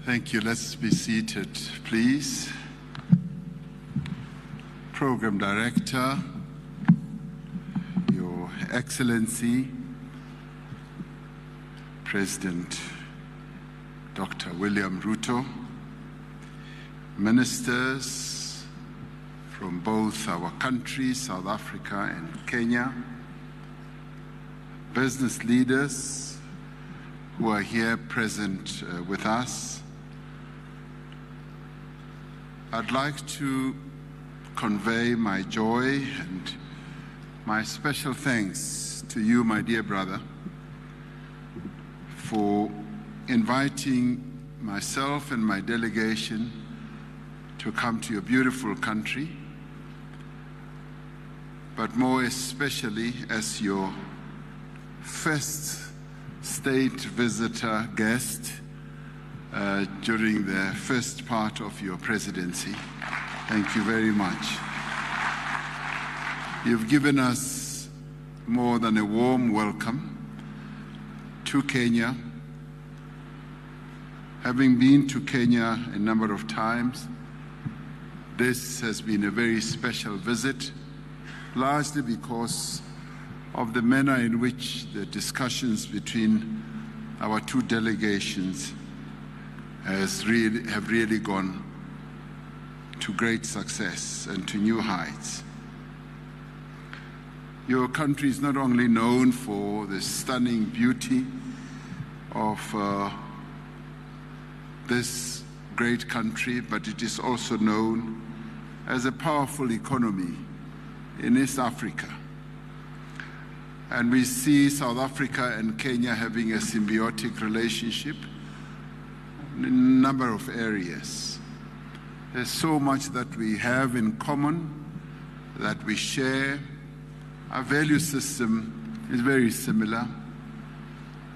Thank you. Let's be seated, please. Program Director, Your Excellency, President Dr. William Ruto, ministers from both our countries, South Africa and Kenya, business leaders who are here present with us. I'd like to convey my joy and my special thanks to you, my dear brother, for inviting myself and my delegation to come to your beautiful country, but more especially as your first state visitor guest during the first part of your presidency. Thank you very much. You've given us more than a warm welcome to Kenya. Having been to Kenya a number of times, this has been a very special visit, largely because of the manner in which the discussions between our two delegations have really gone to great success and to new heights. Your country is not only known for the stunning beauty of this great country, but it is also known as a powerful economy in East Africa. And we see South Africa and Kenya having a symbiotic relationship in a number of areas. There's so much that we have in common, that we share. Our value system is very similar.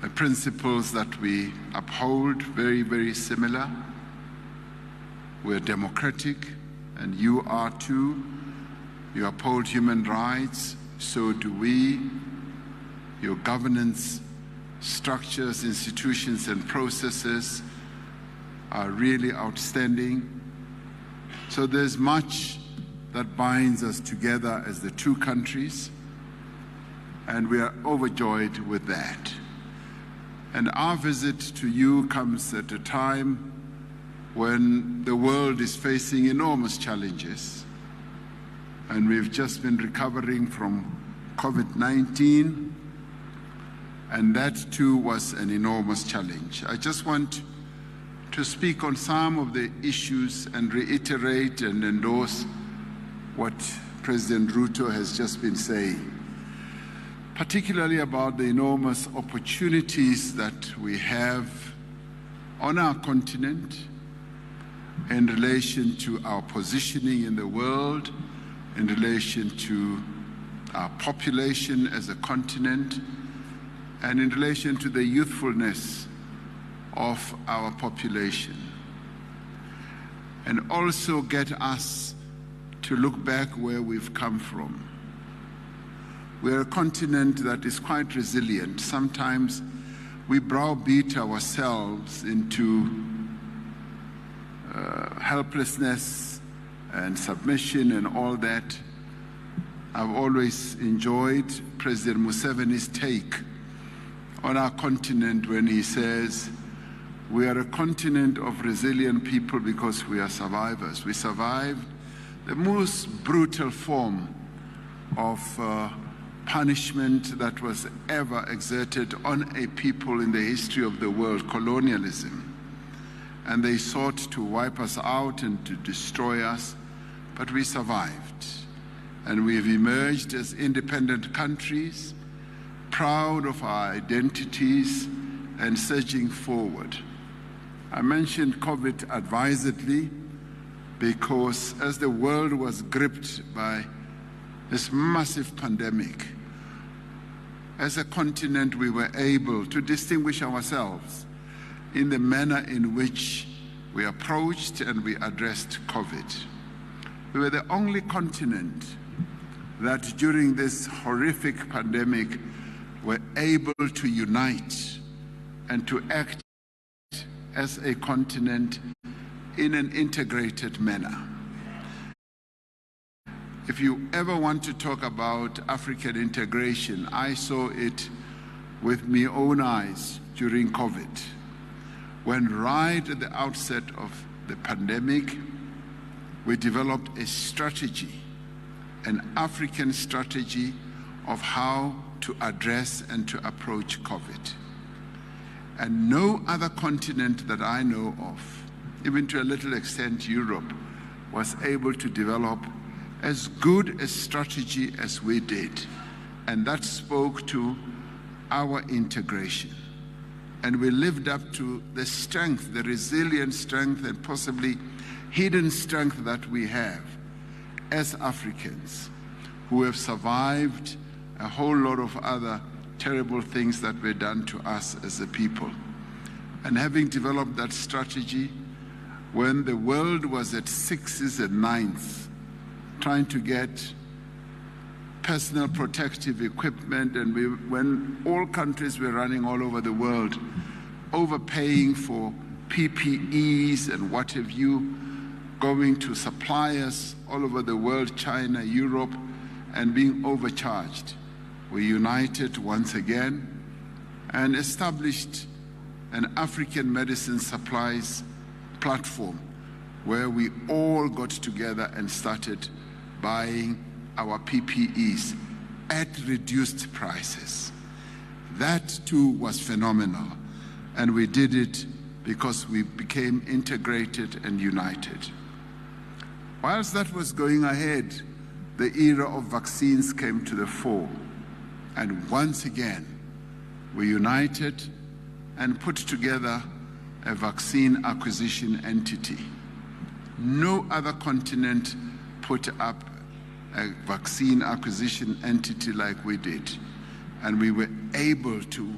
The principles that we uphold, very, very similar. We're democratic, and you are too. You uphold human rights, so do we. Your governance structures, institutions, and processes are really outstanding. So there's much that binds us together as the two countries, and we are overjoyed with that. And our visit to you comes at a time when the world is facing enormous challenges, and we've just been recovering from COVID-19, and that too was an enormous challenge. I just want to speak on some of the issues and reiterate and endorse what President Ruto has just been saying, particularly about the enormous opportunities that we have on our continent in relation to our positioning in the world, in relation to our population as a continent, and in relation to the youthfulness of our population, and also get us to look back where we've come from. We're a continent that is quite resilient. Sometimes we browbeat ourselves into helplessness and submission and all that. I've always enjoyed President Museveni's take on our continent when he says, we are a continent of resilient people because we are survivors. We survived the most brutal form of punishment that was ever exerted on a people in the history of the world, colonialism. And they sought to wipe us out and to destroy us, but we survived. And we've emerged as independent countries, proud of our identities and surging forward. I mentioned COVID advisedly because as the world was gripped by this massive pandemic, as a continent we were able to distinguish ourselves in the manner in which we approached and we addressed COVID. We were the only continent that during this horrific pandemic were able to unite and to act as a continent in an integrated manner. If you ever want to talk about African integration, I saw it with my own eyes during COVID, when right at the outset of the pandemic, we developed a strategy, an African strategy of how to address and to approach COVID. And no other continent that I know of, even to a little extent Europe, was able to develop as good a strategy as we did. And that spoke to our integration. And we lived up to the strength, the resilient strength, and possibly hidden strength that we have as Africans who have survived a whole lot of other terrible things that were done to us as a people. And having developed that strategy, when the world was at sixes and ninths, trying to get personal protective equipment, and when all countries were running all over the world, overpaying for PPEs and what have you, going to suppliers all over the world, China, Europe, and being overcharged. We united once again and established an African medicine supplies platform where we all got together and started buying our PPEs at reduced prices. That too was phenomenal, and we did it because we became integrated and united. Whilst that was going ahead, the era of vaccines came to the fore, and once again we united and put together a vaccine acquisition entity. No other continent put up a vaccine acquisition entity like we did, and we were able to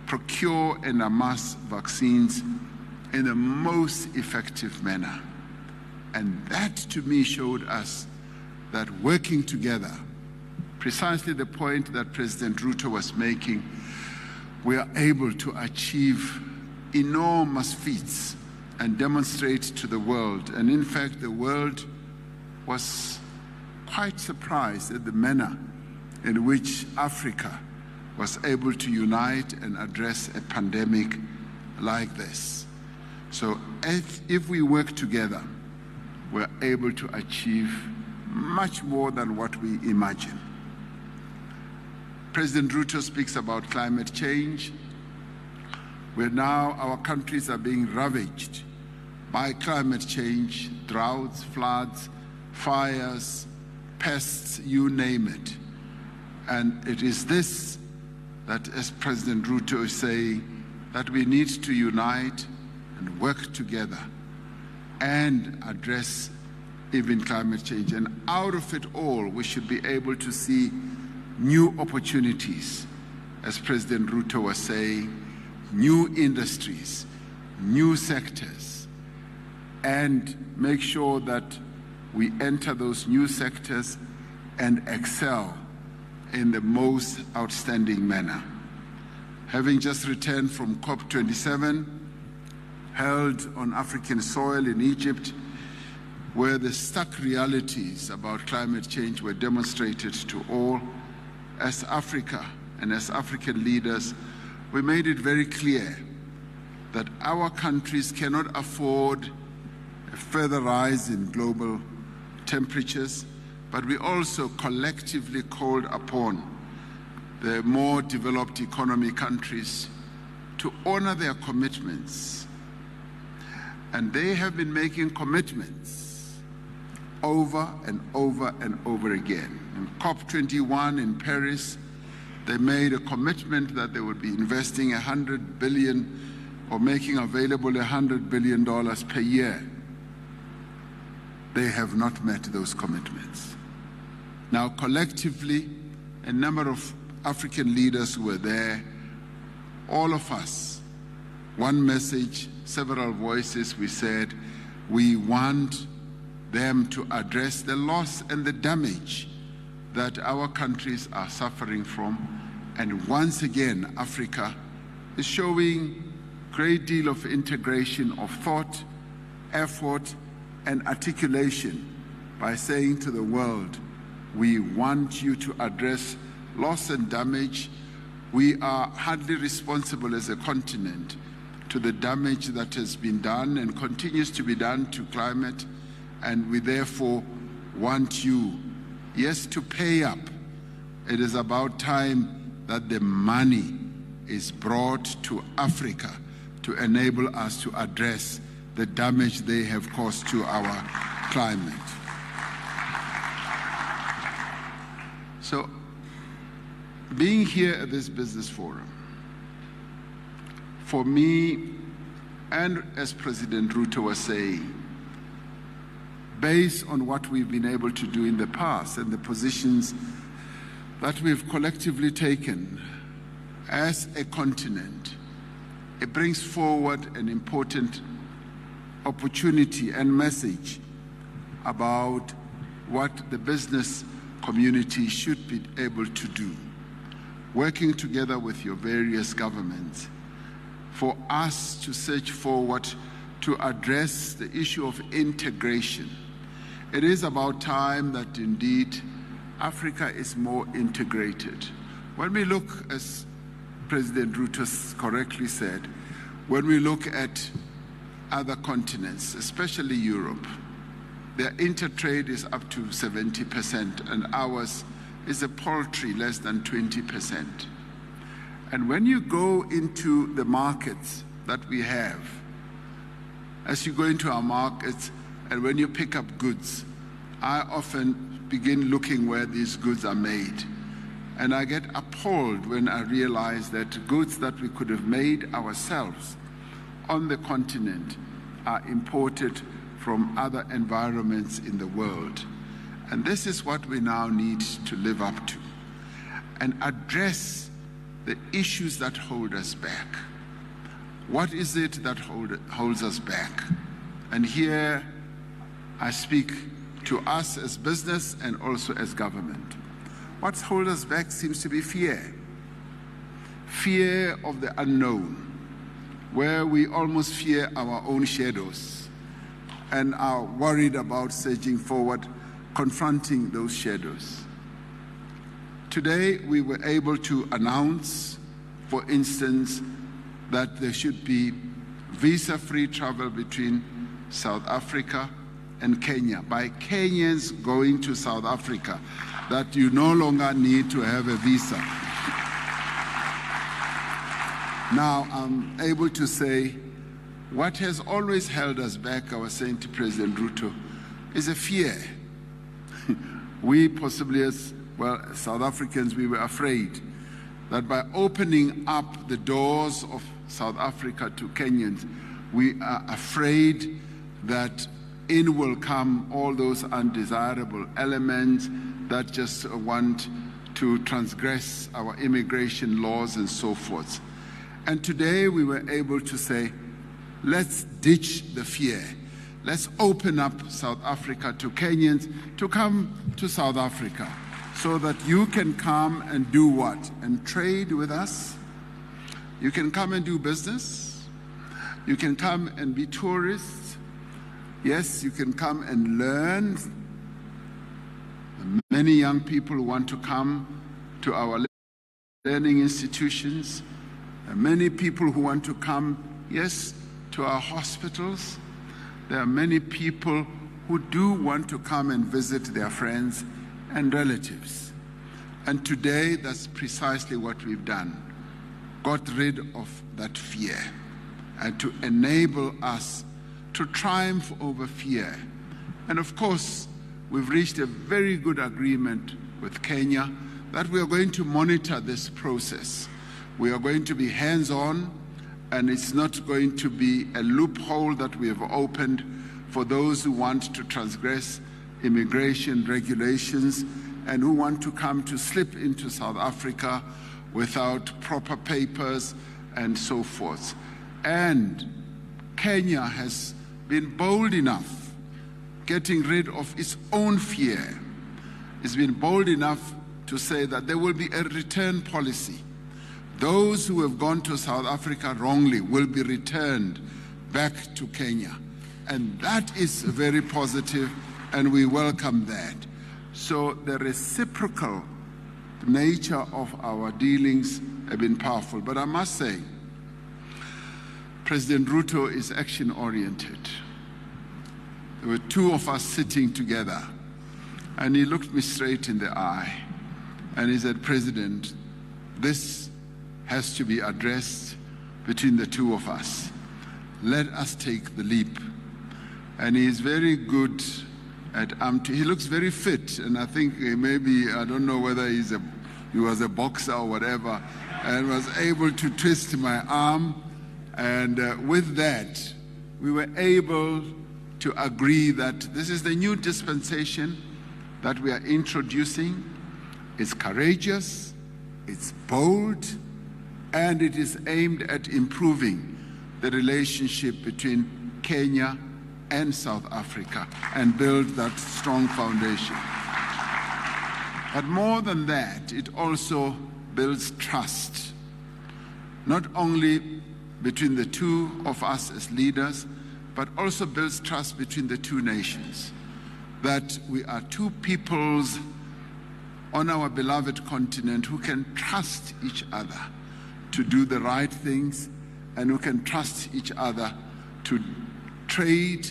procure and amass vaccines in the most effective manner. And that to me showed us that working together, precisely the point that President Ruto was making, we are able to achieve enormous feats and demonstrate to the world. And in fact, the world was quite surprised at the manner in which Africa was able to unite and address a pandemic like this. So if we work together, we're able to achieve much more than what we imagine. President Ruto speaks about climate change. Our countries are being ravaged by climate change, droughts, floods, fires, pests, you name it. And it is this that, as President Ruto is saying, that we need to unite and work together and address even climate change. And out of it all, we should be able to see new opportunities, as President Ruto was saying, new industries, new sectors, and make sure that we enter those new sectors and excel in the most outstanding manner. Having just returned from COP27, held on African soil in Egypt, where the stark realities about climate change were demonstrated to all, as Africa and as African leaders, we made it very clear that our countries cannot afford a further rise in global temperatures, but we also collectively called upon the more developed economy countries to honor their commitments. And they have been making commitments over and over and over again. In COP21 in Paris, they made a commitment that they would be investing $100 billion or making available $100 billion per year. They have not met those commitments. Now, collectively, a number of African leaders were there, all of us, one message, several voices, we said, we want them to address the loss and the damage that our countries are suffering from. And once again, Africa is showing great deal of integration of thought, effort, and articulation by saying to the world, we want you to address loss and damage. We are hardly responsible as a continent to the damage that has been done and continues to be done to climate, and we therefore want you, yes, to pay up. It is about time that the money is brought to Africa to enable us to address the damage they have caused to our climate. So, being here at this business forum, for me, and as President Ruto was saying, based on what we've been able to do in the past and the positions that we've collectively taken as a continent, it brings forward an important opportunity and message about what the business community should be able to do, working together with your various governments, for us to search forward to address the issue of integration. It is about time that indeed Africa is more integrated. When we look, as President Ruto correctly said, when we look at other continents, especially Europe, their intertrade is up to 70%, and ours is a paltry less than 20%. And when you go into the markets that we have, as you go into our markets and when you pick up goods, I often begin looking where these goods are made. And I get appalled when I realize that goods that we could have made ourselves on the continent are imported from other environments in the world. And this is what we now need to live up to and address the issues that hold us back. What is it that holds us back? And here I speak to us as business and also as government. What holds us back seems to be fear. Fear of the unknown, where we almost fear our own shadows and are worried about surging forward, confronting those shadows. Today, we were able to announce, for instance, that there should be visa-free travel between South Africa and Kenya, by Kenyans going to South Africa, that you no longer need to have a visa. Now, I'm able to say, what has always held us back, I was saying to President Ruto, is a fear. We possibly, as well, South Africans, we were afraid that by opening up the doors of South Africa to Kenyans, we are afraid that in will come all those undesirable elements that just want to transgress our immigration laws and so forth. And today we were able to say, let's ditch the fear. Let's open up South Africa to Kenyans to come to South Africa so that you can come and do what? And trade with us. You can come and do business. You can come and be tourists. Yes, you can come and learn. Many young people want to come to our learning institutions. Many people who want to come, yes, to our hospitals. There are many people who do want to come and visit their friends and relatives. And today, that's precisely what we've done. Got rid of that fear and to enable us to triumph over fear. And of course, we've reached a very good agreement with Kenya that we are going to monitor this process. We are going to be hands-on, and it's not going to be a loophole that we have opened for those who want to transgress immigration regulations and who want to come to slip into South Africa without proper papers and so forth. And Kenya has been bold enough, getting rid of its own fear. It's been bold enough to say that there will be a return policy. those who have gone to South Africa wrongly will be returned back to Kenya. And that is very positive, and we welcome that. So the reciprocal nature of our dealings have been powerful. But I must say, President Ruto is action-oriented. There were two of us sitting together, and he looked me straight in the eye, and he said, President, this has to be addressed between the two of us. Let us take the leap. And he is very good at he looks very fit, and I think maybe, I don't know whether he was a boxer or whatever, and was able to twist my arm. And with that, we were able to agree that this is the new dispensation that we are introducing. It's courageous, it's bold, and it is aimed at improving the relationship between Kenya and South Africa and build that strong foundation. But more than that, it also builds trust, not only between the two of us as leaders, but also builds trust between the two nations, that we are two peoples on our beloved continent who can trust each other to do the right things, and who can trust each other to trade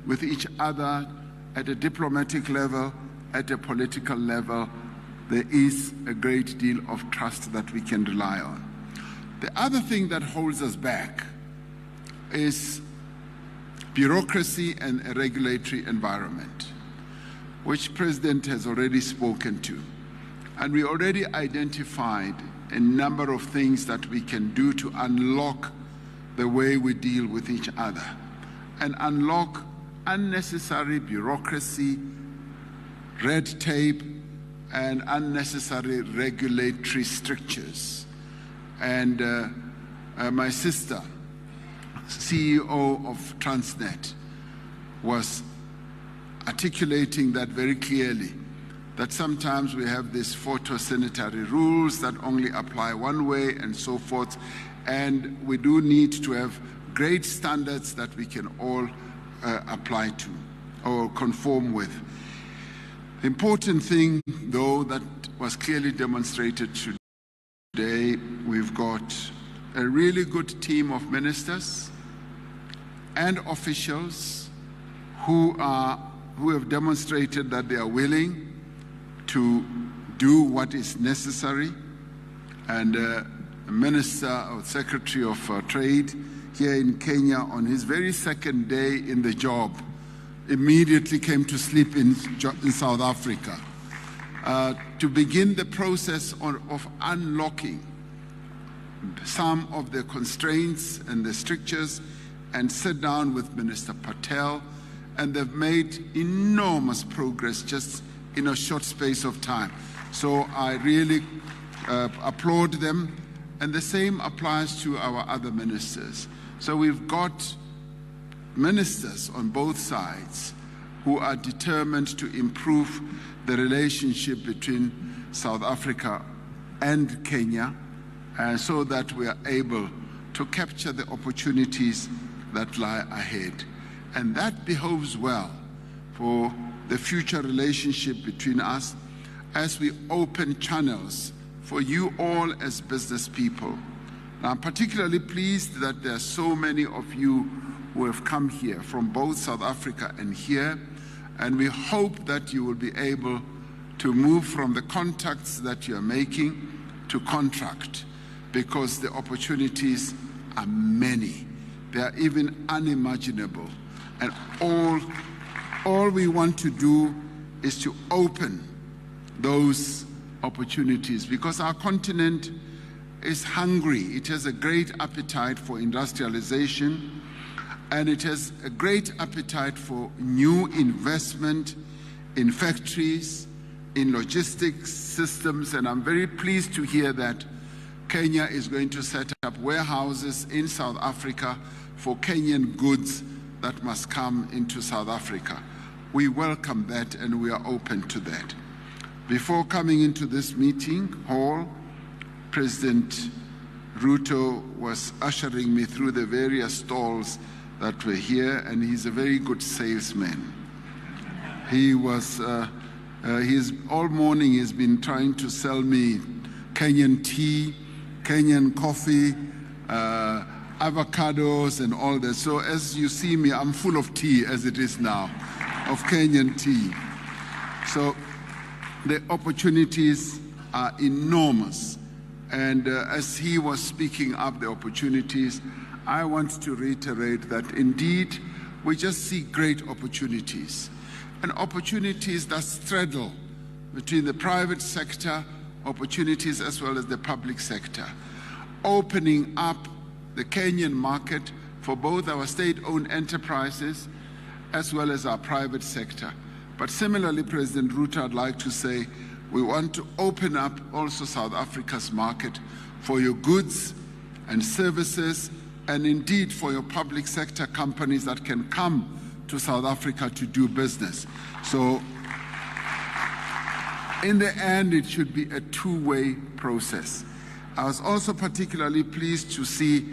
with each other at a diplomatic level, at a political level. There is a great deal of trust that we can rely on. The other thing that holds us back is bureaucracy and a regulatory environment, which President has already spoken to. And we already identified a number of things that we can do to unlock the way we deal with each other and unlock unnecessary bureaucracy, red tape, and unnecessary regulatory strictures. And my sister, CEO of Transnet, was articulating that very clearly, that sometimes we have these phytosanitary rules that only apply one way and so forth, and we do need to have great standards that we can all apply to or conform with. The important thing, though, that was clearly demonstrated today, we've got a really good team of ministers and officials who have demonstrated that they are willing to do what is necessary. And the Minister or Secretary of Trade here in Kenya, on his very second day in the job, immediately came to sleep in South Africa to begin the process of unlocking some of the constraints and the strictures, and sit down with Minister Patel, and they've made enormous progress just in a short space of time. So I really applaud them, and the same applies to our other ministers. So we've got ministers on both sides who are determined to improve the relationship between South Africa and Kenya, so that we are able to capture the opportunities that lie ahead. And that behoves well for the future relationship between us as we open channels for you all as business people. Now, I'm particularly pleased that there are so many of you who have come here from both South Africa and here, and we hope that you will be able to move from the contacts that you are making to contract, because the opportunities are many. They are even unimaginable. And all we want to do is to open those opportunities, because our continent is hungry. It has a great appetite for industrialization, and it has a great appetite for new investment in factories, in logistics systems, and I'm very pleased to hear that Kenya is going to set up warehouses in South Africa for Kenyan goods that must come into South Africa. We welcome that, and we are open to that. Before coming into this meeting hall, President Ruto was ushering me through the various stalls that were here, and he's a very good salesman. He was, all morning he's been trying to sell me Kenyan tea, Kenyan coffee, avocados and all that. So as you see me, I'm full of tea as it is now, of Kenyan tea. So the opportunities are enormous. And as he was speaking up the opportunities, I want to reiterate that indeed we just see great opportunities, and opportunities that straddle between the private sector, opportunities as well as the public sector, opening up the Kenyan market for both our state-owned enterprises as well as our private sector. But similarly, President Ruto, I'd like to say, we want to open up also South Africa's market for your goods and services, and indeed for your public sector companies that can come to South Africa to do business. So in the end, it should be a two-way process. I was also particularly pleased to see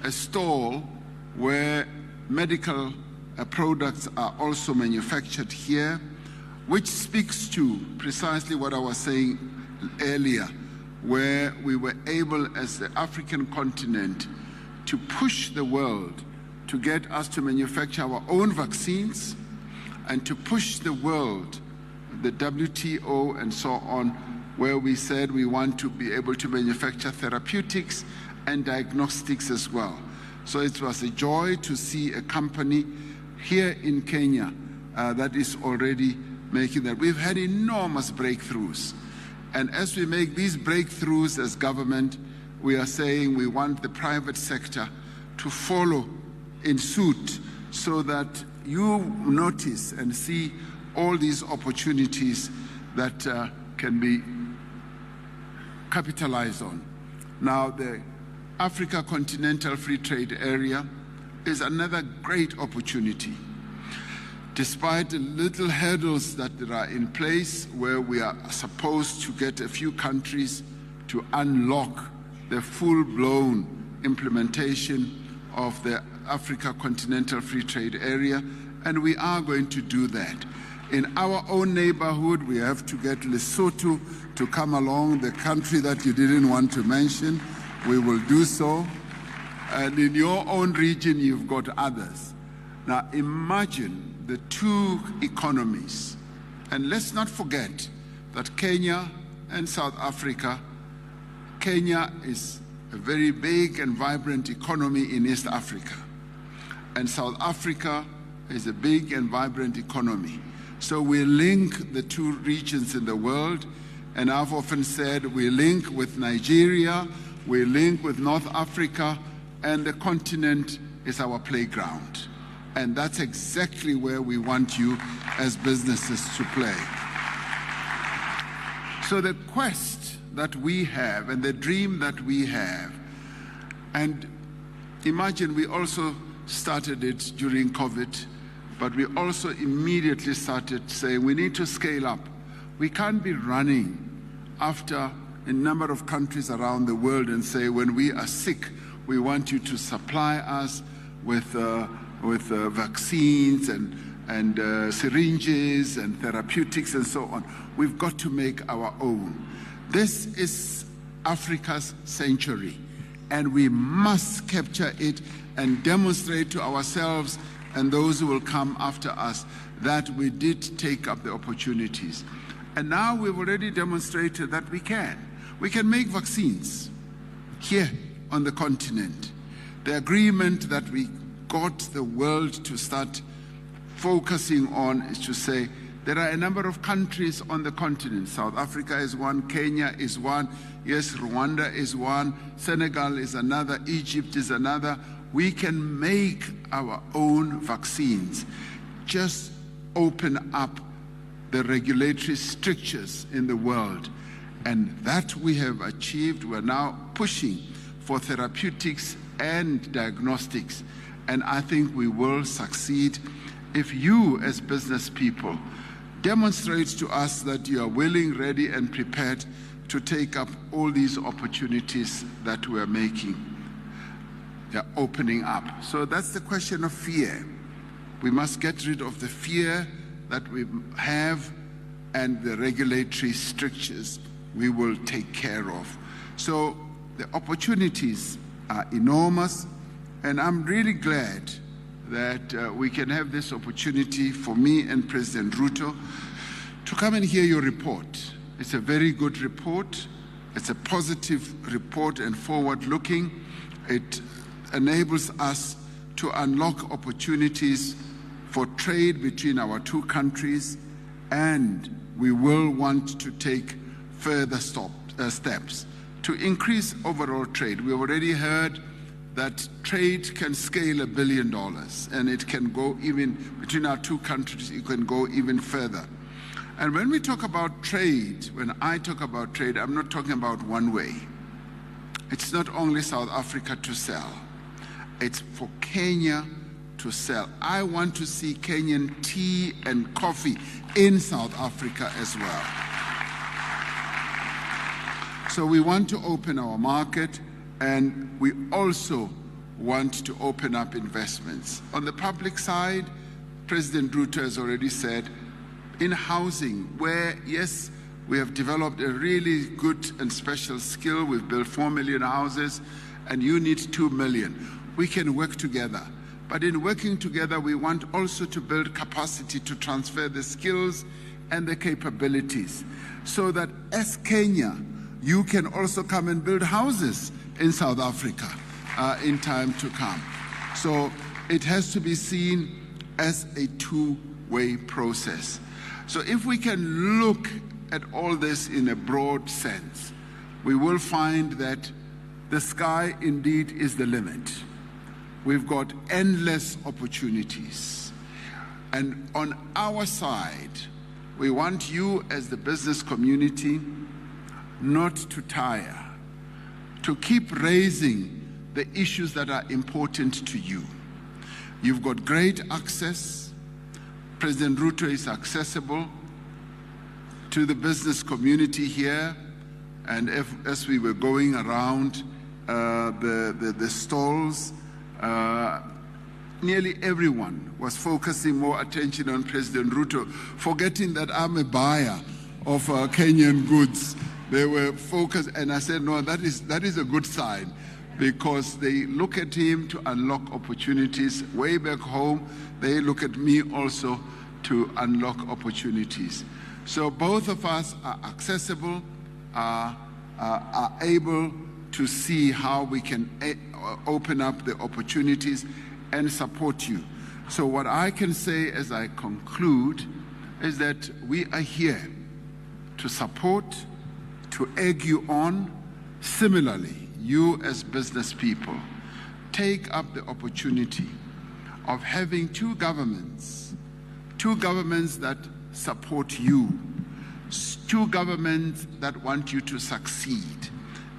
a stall where medical products are also manufactured here, which speaks to precisely what I was saying earlier, where we were able as the African continent to push the world to get us to manufacture our own vaccines and to push the world, the WTO and so on, where we said we want to be able to manufacture therapeutics and diagnostics as well. So it was a joy to see a company here in Kenya that is already making that. We've had enormous breakthroughs. And as we make these breakthroughs as government, we are saying we want the private sector to follow in suit so that you notice and see all these opportunities that can be capitalized on. Now, the Africa Continental Free Trade Area is another great opportunity. Despite the little hurdles that there are in place where we are supposed to get a few countries to unlock the full-blown implementation of the Africa Continental Free Trade Area, and we are going to do that. In our own neighborhood, we have to get Lesotho to come along, the country that you didn't want to mention. We will do so. And in your own region, you've got others. Now, imagine the two economies. And let's not forget that Kenya and South Africa, Kenya is a very big and vibrant economy in East Africa. And South Africa is a big and vibrant economy. So we link the two regions in the world, and I've often said we link with Nigeria, we link with North Africa, and the continent is our playground. And that's exactly where we want you as businesses to play. So the quest that we have and the dream that we have, and imagine we also started it during COVID, but we also immediately started saying we need to scale up. We can't be running after a number of countries around the world and say when we are sick, we want you to supply us with vaccines and syringes and therapeutics and so on. We've got to make our own. This is Africa's century, and we must capture it and demonstrate to ourselves and those who will come after us that we did take up the opportunities. And now we've already demonstrated that we can. We can make vaccines here on the continent. The agreement that we got the world to start focusing on is to say there are a number of countries on the continent. South Africa is one, Kenya is one, yes, Rwanda is one, Senegal is another, Egypt is another. We can make our own vaccines. Just open up the regulatory strictures in the world. And that we have achieved. We're now pushing for therapeutics and diagnostics. And I think we will succeed if you, as business people, demonstrate to us that you are willing, ready, and prepared to take up all these opportunities that we're making. They're opening up. So that's the question of fear. We must get rid of the fear that we have, and the regulatory strictures we will take care of. So the opportunities are enormous, and I'm really glad that we can have this opportunity for me and President Ruto to come and hear your report. It's a very good report. It's a positive report and forward-looking. It enables us to unlock opportunities for trade between our two countries, and we will want to take further steps to increase overall trade. We already heard that trade can scale $1 billion, and it can go even, between our two countries, it can go even further. And when we talk about trade, when I talk about trade, I'm not talking about one way. It's not only South Africa to sell, it's for Kenya to sell. I want to see Kenyan tea and coffee in South Africa as well. So we want to open our market, and we also want to open up investments. On the public side, President Ruto has already said, in housing, where, yes, we have developed a really good and special skill. We've built 4 million houses, and you need 2 million. We can work together. But in working together, we want also to build capacity to transfer the skills and the capabilities, so that as Kenya, you can also come and build houses in South Africa in time to come. So it has to be seen as a two-way process. So if we can look at all this in a broad sense, we will find that the sky indeed is the limit. We've got endless opportunities. And on our side, we want you as the business community not to tire, to keep raising the issues that are important to you. You've got great access. President Ruto is accessible to the business community here, and as we were going around the stalls, nearly everyone was focusing more attention on President Ruto, forgetting that I'm a buyer of Kenyan goods. They were focused, and I said, no, that is a good sign, because they look at him to unlock opportunities. Way back home, they look at me also to unlock opportunities. So both of us are accessible, are able to see how we can open up the opportunities and support you. So what I can say as I conclude is that we are here to support, to egg you on. Similarly, you as business people, take up the opportunity of having two governments that support you, two governments that want you to succeed,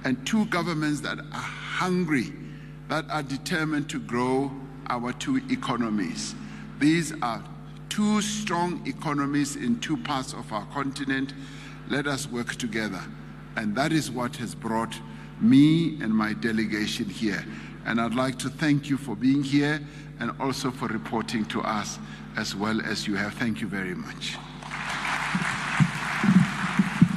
and two governments that are hungry, that are determined to grow our two economies. These are two strong economies in two parts of our continent. Let us work together. And that is what has brought me and my delegation here. And I'd like to thank you for being here and also for reporting to us as well as you have. Thank you very much.